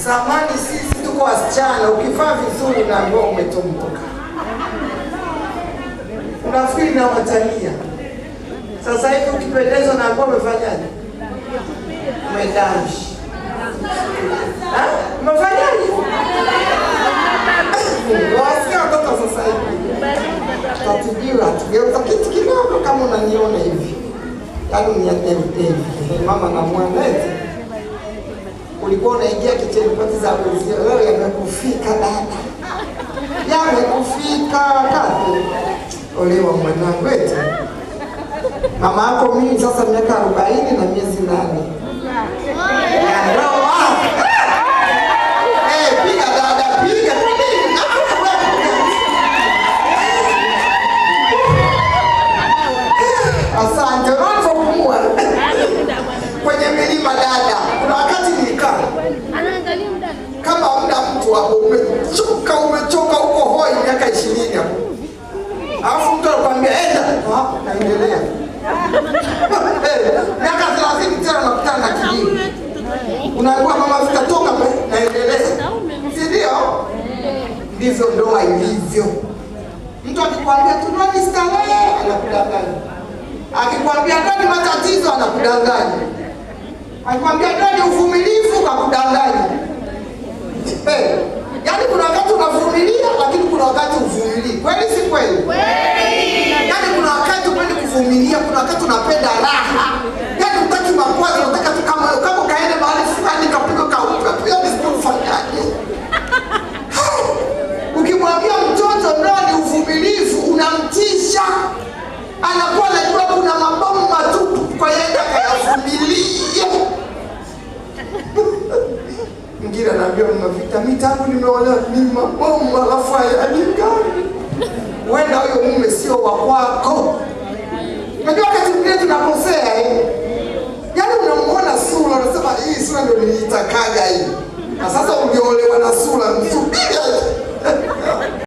Samani sisi tuko wasichana, ukifaa vizuri na ambao umetomboka. Unafikiri na watania. Sasa hivi ukipendezwa na ambao umefanyaje? Umedamshi. Umefanyaje? Wasikia watoto sasa hivi. Tatibiwa, tugeuza kitu kidogo kama unaniona hivi. Yaani ni hivi. Mama na mwanete. Ulikuwa unaingia kitchen pati za wenzio, leo yamekufika dada. Yamekufika kati. Olewa mwanangu eti. Mama yako mimi sasa miaka 40 na miezi 8. Ya ndoa. Piga dada, piga. Asante, roho kumua. Kwenye milima dada. Kuna wakati nilikaa. Anaangalia muda. Kama muda mtu hapo umechoka uko hoi miaka 20 hapo. Alafu mtu anakuambia enda, naendelea. Miaka 30 tena nakutana na kijiji. Unaambiwa mama zitatoka naendelea. Si ndio? Ndivyo ndoa ilivyo. Mtu akikwambia tunani starehe anakudanganya. Akikwambia ndani matatizo anakudanganya. Akikwambia ndani uvumilivu anakudanganya. Yaani kuna wakati unavumilia lakini kuna wakati uvumilii. Kweli si kweli? Kweli. Yaani kuna wakati upendi kuvumilia, kuna wakati unapenda raha. Yaani utaki makwazo, unataka tu kama kaende mahali fulani kapigwa kauka. Yaani sikufanyaje. Ukimwambia mtoto ndani uvumilivu unamtisha. Anakuwa anajua kuna mabomu matupu kwa yeye akayavumilia. Mwingine anaambia mnavita mitangu nimeolewa mimi mabomu alafu hayalingani. Wenda huyo mume sio wa kwako. Unajua wakati mwingine tunakosea Yaani unamuona sura unasema hii sura ndio nilitakaga hii. Na sasa